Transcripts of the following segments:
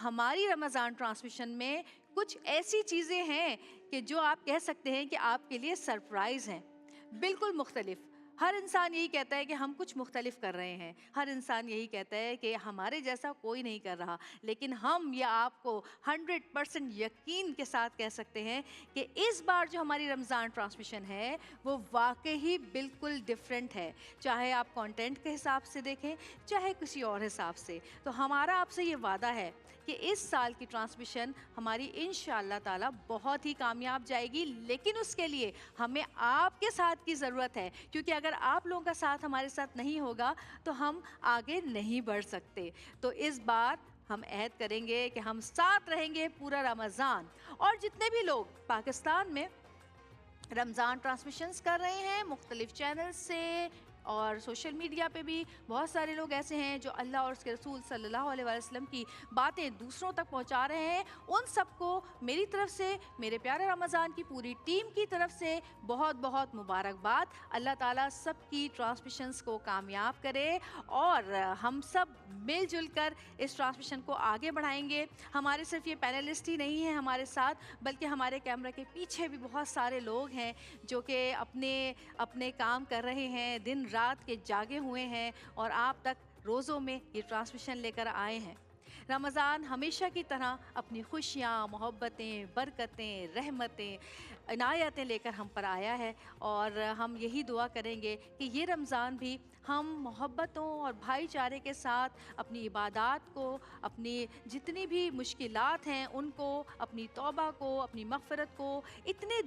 ہماری رمضان ٹرانسمیشن میں کچھ ایسی چیزیں ہیں کہ جو آپ کہہ سکتے ہیں کہ آپ کے لیے سرپرائز ہیں، بالکل مختلف۔ ہر انسان یہی کہتا ہے کہ ہم کچھ مختلف کر رہے ہیں، ہر انسان یہی کہتا ہے کہ ہمارے جیسا کوئی نہیں کر رہا، لیکن ہم یہ آپ کو 100% یقین کے ساتھ کہہ سکتے ہیں کہ اس بار جو ہماری رمضان ٹرانسمیشن ہے وہ واقعی بالکل ڈیفرنٹ ہے، چاہے آپ کانٹینٹ کے حساب سے دیکھیں چاہے کسی اور حساب سے۔ تو ہمارا آپ سے یہ وعدہ ہے کہ اس سال کی ٹرانسمیشن ہماری انشاءاللہ تعالی بہت ہی کامیاب جائے گی، لیکن اس کے لیے ہمیں آپ کے ساتھ کی ضرورت ہے، کیونکہ اگر آپ لوگوں کا ساتھ ہمارے ساتھ نہیں ہوگا تو ہم آگے نہیں بڑھ سکتے۔ تو اس بار ہم عہد کریں گے کہ ہم ساتھ رہیں گے پورا رمضان، اور جتنے بھی لوگ پاکستان میں رمضان ٹرانسمیشنز کر رہے ہیں مختلف چینل سے اور سوشل میڈیا پہ بھی بہت سارے لوگ ایسے ہیں جو اللہ اور اس کے رسول صلی اللہ علیہ وسلم کی باتیں دوسروں تک پہنچا رہے ہیں، ان سب کو میری طرف سے، میرے پیارے رمضان کی پوری ٹیم کی طرف سے بہت بہت مبارکباد۔ اللہ تعالیٰ سب کی ٹرانسمیشنز کو کامیاب کرے اور ہم سب مل جل کر اس ٹرانسمیشن کو آگے بڑھائیں گے۔ ہمارے صرف یہ پینلسٹ ہی نہیں ہیں ہمارے ساتھ، بلکہ ہمارے کیمرہ کے پیچھے بھی بہت سارے لوگ ہیں جو کہ اپنے کام کر رہے ہیں، دن رات کے جاگے ہوئے ہیں اور آپ تک روزوں میں یہ ٹرانسمیشن لے کر آئے ہیں۔ رمضان ہمیشہ کی طرح اپنی خوشیاں، محبتیں، برکتیں، رحمتیں، عنایتیں لے کر ہم پر آیا ہے، اور ہم یہی دعا کریں گے کہ یہ رمضان بھی ہم محبتوں اور بھائی چارے کے ساتھ اپنی عبادات کو، اپنی جتنی بھی مشکلات ہیں ان کو، اپنی توبہ کو، اپنی مغفرت کو اتنے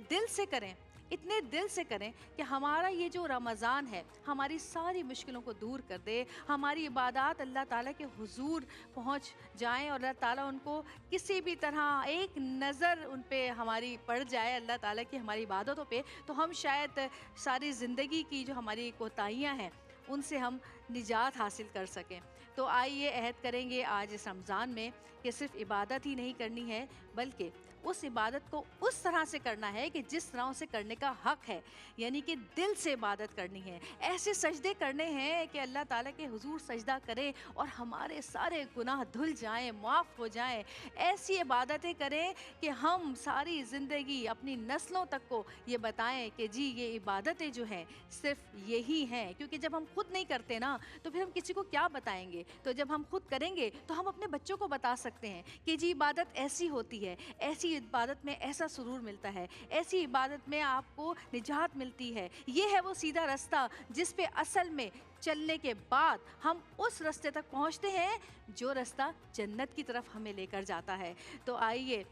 دل سے کریں کہ ہمارا یہ جو رمضان ہے ہماری ساری مشکلوں کو دور کر دے، ہماری عبادات اللہ تعالیٰ کے حضور پہنچ جائیں اور اللہ تعالیٰ ان کو کسی بھی طرح ایک نظر ان پہ ہماری پڑ جائے اللہ تعالیٰ کی ہماری عبادتوں پہ، تو ہم شاید ساری زندگی کی جو ہماری کوتاہیاں ہیں ان سے ہم نجات حاصل کر سکیں۔ تو آئیے عہد کریں گے آج اس رمضان میں کہ صرف عبادت ہی نہیں کرنی ہے، بلکہ اس عبادت کو اس طرح سے کرنا ہے کہ جس طرح اسے کرنے کا حق ہے، یعنی کہ دل سے عبادت کرنی ہے، ایسے سجدے کرنے ہیں کہ اللہ تعالیٰ کے حضور سجدہ کرے اور ہمارے سارے گناہ دھل جائیں، معاف ہو جائیں، ایسی عبادتیں کریں کہ ہم ساری زندگی اپنی نسلوں تک کو یہ بتائیں کہ جی یہ عبادتیں جو ہیں صرف یہی ہیں، کیونکہ جب ہم خود نہیں کرتے نا تو پھر ہم کسی کو کیا بتائیں گے؟ تو جب ہم خود کریں گے تو ہم اپنے بچوں کو بتا سکتے ہیں کہ جی عبادت ایسی ہوتی ہے، ایسی عبادت میں ایسا سرور ملتا ہے، ایسی عبادت میں آپ کو نجات ملتی ہے، یہ ہے وہ سیدھا رستہ جس پہ اصل میں چلنے کے بعد ہم اس رستے تک پہنچتے ہیں جو رستہ جنت کی طرف ہمیں لے کر جاتا ہے۔ تو آئیے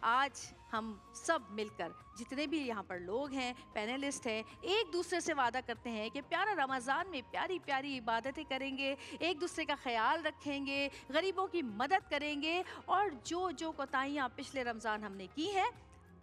آج ہم سب مل کر جتنے بھی یہاں پر لوگ ہیں، پینلسٹ ہیں، ایک دوسرے سے وعدہ کرتے ہیں کہ پیارا رمضان میں پیاری پیاری عبادتیں کریں گے، ایک دوسرے کا خیال رکھیں گے، غریبوں کی مدد کریں گے، اور جو کوتاہیاں پچھلے رمضان ہم نے کی ہیں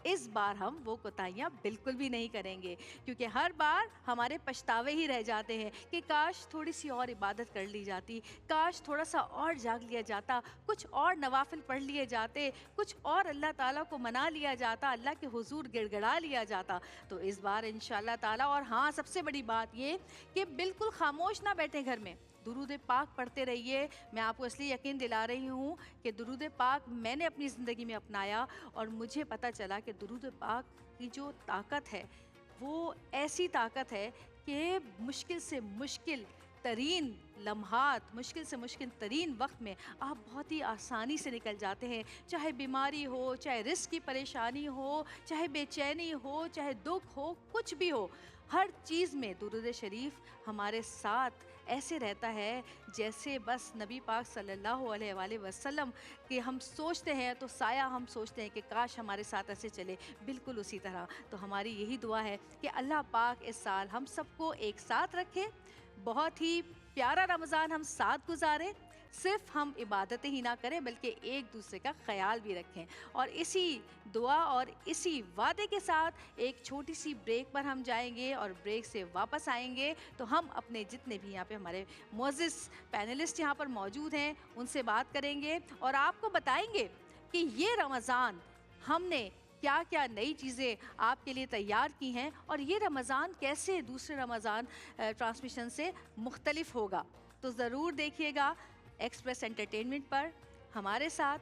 اس بار ہم وہ کوتاہیاں بالکل بھی نہیں کریں گے، کیونکہ ہر بار ہمارے پچھتاوے ہی رہ جاتے ہیں کہ کاش تھوڑی سی اور عبادت کر لی جاتی، کاش تھوڑا سا اور جاگ لیا جاتا، کچھ اور نوافل پڑھ لیے جاتے، کچھ اور اللہ تعالیٰ کو منا لیا جاتا، اللہ کے حضور گڑ گڑا لیا جاتا۔ تو اس بار انشاءاللہ تعالیٰ، اور ہاں سب سے بڑی بات یہ کہ بالکل خاموش نہ بیٹھیں گھر میں، درود پاک پڑھتے رہیے۔ میں آپ کو اس لیے یقین دلا رہی ہوں کہ درود پاک میں نے اپنی زندگی میں اپنایا اور مجھے پتہ چلا کہ درود پاک کی جو طاقت ہے وہ ایسی طاقت ہے کہ مشکل سے مشکل ترین لمحات، مشکل سے مشکل ترین وقت میں آپ بہت ہی آسانی سے نکل جاتے ہیں، چاہے بیماری ہو، چاہے رزق کی پریشانی ہو، چاہے بے چینی ہو، چاہے دکھ ہو، کچھ بھی ہو، ہر چیز میں درود شریف ہمارے ساتھ ایسے رہتا ہے جیسے بس نبی پاک صلی اللہ علیہ وآلہ وسلم کہ ہم سوچتے ہیں تو سایہ ہم سوچتے ہیں کہ کاش ہمارے ساتھ ایسے چلے، بالکل اسی طرح۔ تو ہماری یہی دعا ہے کہ اللہ پاک اس سال ہم سب کو ایک ساتھ رکھے، بہت ہی پیارا رمضان ہم ساتھ گزاریں، صرف ہم عبادتیں ہی نہ کریں بلکہ ایک دوسرے کا خیال بھی رکھیں۔ اور اسی دعا اور اسی وعدے کے ساتھ ایک چھوٹی سی بریک پر ہم جائیں گے، اور بریک سے واپس آئیں گے تو ہم اپنے جتنے بھی یہاں پہ ہمارے معزز پینلسٹ یہاں پر موجود ہیں ان سے بات کریں گے اور آپ کو بتائیں گے کہ یہ رمضان ہم نے کیا کیا نئی چیزیں آپ کے لیے تیار کی ہیں، اور یہ رمضان کیسے دوسرے رمضان ٹرانسمیشن سے مختلف ہوگا۔ تو ضرور دیکھیے گا ایکسپریس انٹرٹینمنٹ پر ہمارے ساتھ